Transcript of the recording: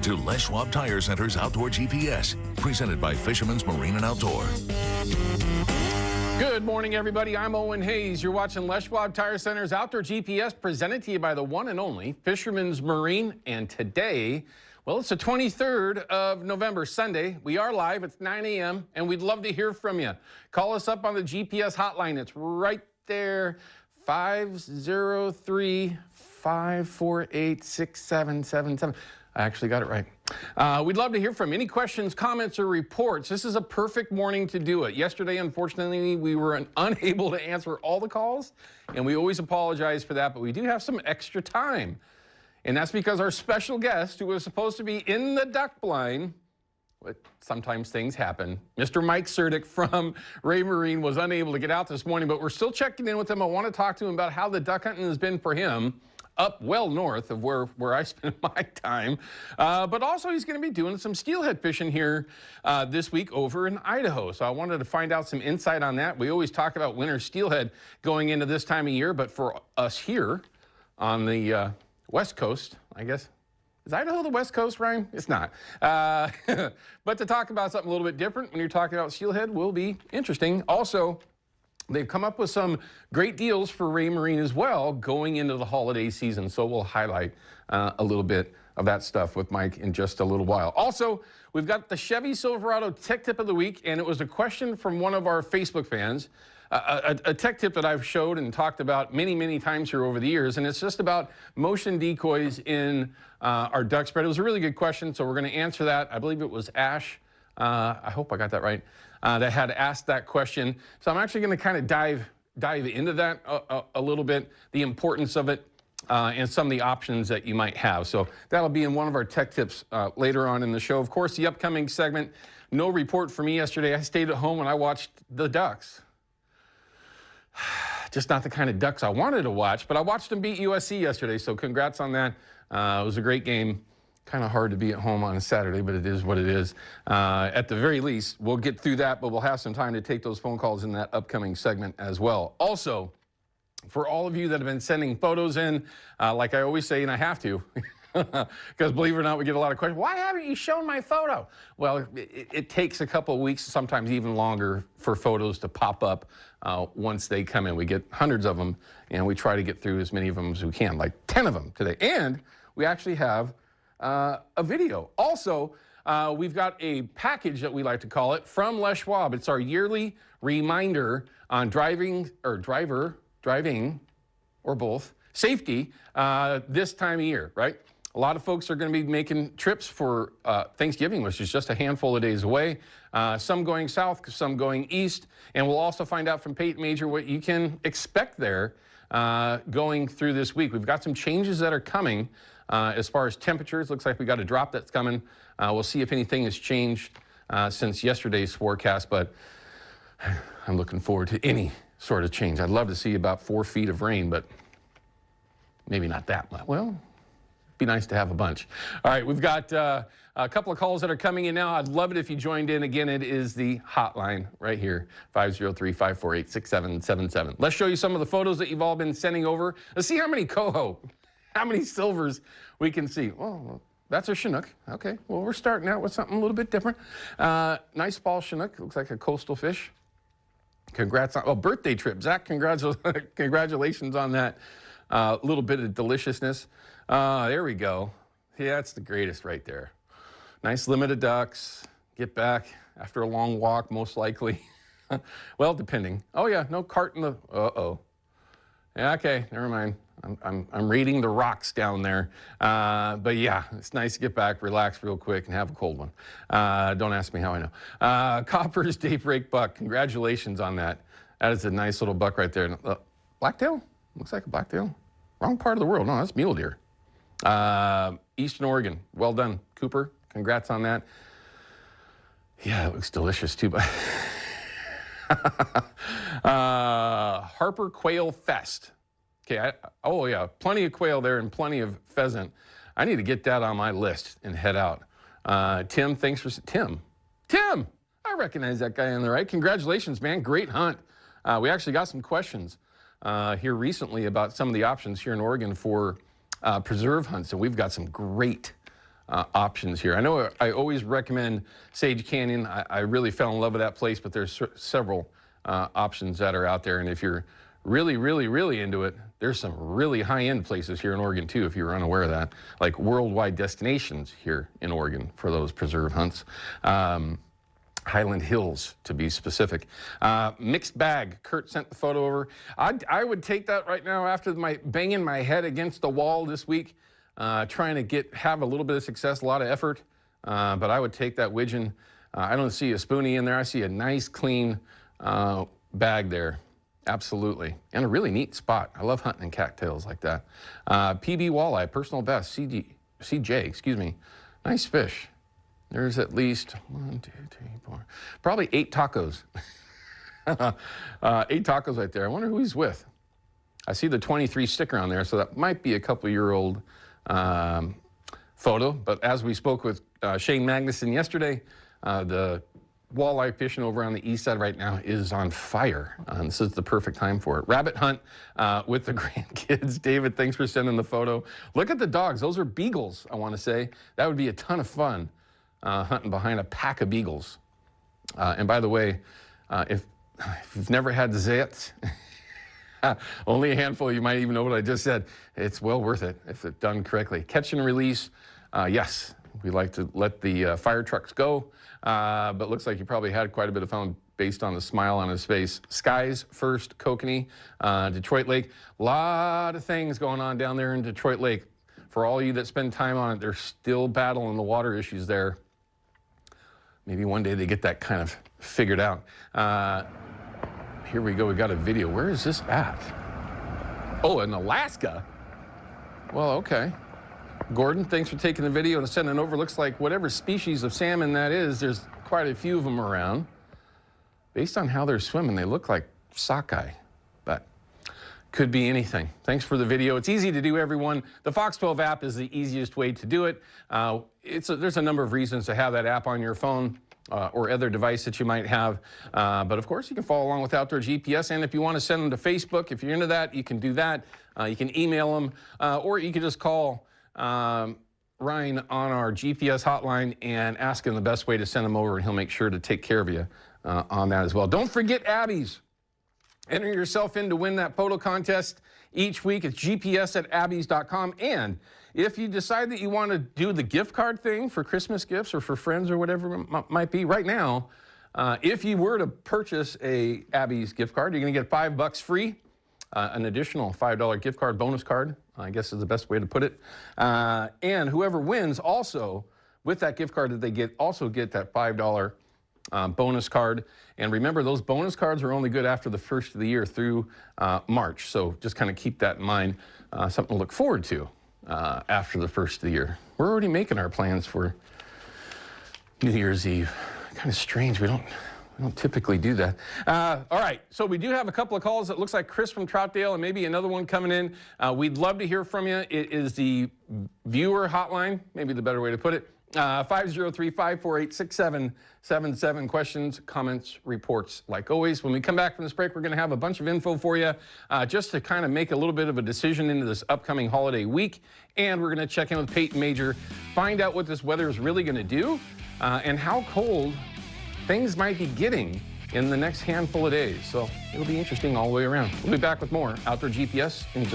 to Les Schwab Tire Center's Outdoor GPS, presented by Fisherman's Marine and Outdoor. Good morning, everybody. I'm Owen Hayes. You're watching Les Schwab Tire Center's Outdoor GPS, presented to you by the one and only Fisherman's Marine. And today, well, it's the 23rd of November, Sunday. We are live. It's 9 a.m., and we'd love to hear from you. Call us up on the GPS hotline. It's right there, 503-548-6777. I actually got it right. We'd love to hear from you. Any questions, comments, or reports. This is a perfect morning to do it. Yesterday, unfortunately, we were unable to answer all the calls, and we always apologize for that, but we do have some extra time. And that's because our special guest, who was supposed to be in the duck blind, but sometimes things happen, Mr. Mike Surdick from Ray Marine was unable to get out this morning, but we're still checking in with him. I want to talk to him about how the duck hunting has been for him, up well north of where I spend my time. But also he's going to be doing some steelhead fishing here this week over in Idaho. So I wanted to find out some insight on that. We always talk about winter steelhead going into this time of year, but for us here on the West Coast, I guess. Is Idaho the West Coast, Ryan? It's not. But to talk about something a little bit different when you're talking about steelhead will be interesting. Also, they've come up with some great deals for Ray Marine as well going into the holiday season. So we'll highlight a little bit of that stuff with Mike in just a little while. Also, we've got the Chevy Silverado Tech Tip of the Week, and it was a question from one of our Facebook fans. A tech tip that I've showed and talked about many, many times here over the years, and it's just about motion decoys in our duck spread. It was a really good question, so we're going to answer that. I believe it was Ash, I hope I got that right, that had asked that question. So I'm actually going to kind of dive into that a little bit, the importance of it, and some of the options that you might have. So that'll be in one of our tech tips later on in the show. Of course, the upcoming segment, no report for me yesterday. I stayed at home and I watched the ducks. Just not the kind of ducks I wanted to watch, but I watched them beat USC yesterday, so congrats on that. It was a great game. Kind of hard to be at home on a Saturday, but it is what it is. At the very least, we'll get through that, but we'll have some time to take those phone calls in that upcoming segment as well. Also, for all of you that have been sending photos in, like I always say, and I have to, because believe it or not, we get a lot of questions. Why haven't you shown my photo? Well, it takes a couple of weeks, sometimes even longer, for photos to pop up once they come in. We get hundreds of them, and we try to get through as many of them as we can, like 10 of them today. And we actually have a video. Also, we've got a package that we like to call it from Les Schwab. It's our yearly reminder on driving, or both, safety this time of year, right? A lot of folks are going to be making trips for Thanksgiving, which is just a handful of days away. Some going south, some going east. And we'll also find out from Peyton Major what you can expect there going through this week. We've got some changes that are coming as far as temperatures. Looks like we got a drop that's coming. We'll see if anything has changed since yesterday's forecast, but I'm looking forward to any sort of change. I'd love to see about 4 feet of rain, but maybe not that much. Well, be nice to have a bunch. All right, we've got a couple of calls that are coming in now. I'd love it if you joined in. Again, it is the hotline right here, 503-548-6777. Let's show you some of the photos that you've all been sending over. Let's see how many coho, how many silvers we can see. Oh, that's a Chinook. Okay, well, we're starting out with something a little bit different. Nice ball Chinook. Looks like a coastal fish. Congrats on, birthday trip. Zach, congratulations on that little bit of deliciousness. There we go. Yeah, that's the greatest right there. Nice limited ducks. Get back after a long walk, most likely. Well, depending. Oh yeah, no cart in the. Yeah, okay, never mind. I'm reading the rocks down there. But yeah, it's nice to get back, relax real quick, and have a cold one. Don't ask me how I know. Copper's daybreak buck. Congratulations on that. That is a nice little buck right there. Blacktail? Looks like a blacktail. Wrong part of the world. No, that's mule deer. Eastern Oregon. Well done, Cooper. Congrats on that. Yeah, it looks delicious too. But Harper Quail Fest. Okay. Oh yeah, plenty of quail there and plenty of pheasant. I need to get that on my list and head out. Tim, thanks for Tim. I recognize that guy on the right. Congratulations, man. Great hunt. We actually got some questions here recently about some of the options here in Oregon for preserve hunts, and we've got some great options here. I know I always recommend Sage Canyon. I really fell in love with that place, but there's several options that are out there. And if you're really, really, really into it, there's some really high-end places here in Oregon too, if you were unaware of that, like worldwide destinations here in Oregon for those preserve hunts. Highland Hills, to be specific. Mixed bag. Kurt sent the photo over. I would take that right now after banging my head against the wall this week, trying to have a little bit of success, a lot of effort. But I would take that widgeon. I don't see a spoonie in there. I see a nice, clean bag there. Absolutely. And a really neat spot. I love hunting in cattails like that. PB walleye, personal best. CJ, excuse me. Nice fish. There's at least 1, 2, 3, 4, probably 8 tacos. 8 tacos right there. I wonder who he's with. I see the 23 sticker on there, so that might be a couple-year-old photo. But as we spoke with Shane Magnuson yesterday, the walleye fishing over on the east side right now is on fire. This is the perfect time for it. Rabbit hunt with the grandkids. David, thanks for sending the photo. Look at the dogs. Those are beagles, I want to say. That would be a ton of fun. Hunting behind a pack of beagles. And by the way, if you've never had zits, only a handful, you might even know what I just said. It's well worth it if it's done correctly. Catch and release, yes, we like to let the fire trucks go, but looks like you probably had quite a bit of fun based on the smile on his face. Skies first, Kokanee, Detroit Lake. A lot of things going on down there in Detroit Lake. For all you that spend time on it, they're still battling the water issues there. Maybe one day they get that kind of figured out. Here we go. We got a video. Where is this at? Oh, in Alaska. Well, okay. Gordon, thanks for taking the video and sending it over. Looks like whatever species of salmon that is, there's quite a few of them around. Based on how they're swimming, they look like sockeye, but could be anything. Thanks for the video. It's easy to do, everyone. The Fox 12 app is the easiest way to do it. There's a number of reasons to have that app on your phone or other device that you might have. But of course, you can follow along with Outdoor GPS. And if you want to send them to Facebook, if you're into that, you can do that. You can email them, or you can just call Ryan on our GPS hotline and ask him the best way to send them over, and he'll make sure to take care of you on that as well. Don't forget Abby's. Enter yourself in to win that photo contest each week. It's gps@abbeys.com. And if you decide that you want to do the gift card thing for Christmas gifts or for friends or whatever it might be, right now, if you were to purchase a Abby's gift card, you're going to get $5 free, an additional $5 gift card bonus card, I guess is the best way to put it. And whoever wins also, with that gift card that they get, also get that $5 bonus card. And remember, those bonus cards are only good after the first of the year through March. So just kind of keep that in mind. Something to look forward to after the first of the year. We're already making our plans for New Year's Eve. Kind of strange. We don't typically do that. All right, so we do have a couple of calls. It looks like Chris from Troutdale and maybe another one coming in. We'd love to hear from you. It is the viewer hotline, maybe the better way to put it. 503-548-6777. Questions, comments, reports, like always. When we come back from this break, we're going to have a bunch of info for you just to kind of make a little bit of a decision into this upcoming holiday week. And we're going to check in with Peyton Major, find out what this weather is really going to do and how cold things might be getting in the next handful of days. So it'll be interesting all the way around. We'll be back with more Outdoor GPS in just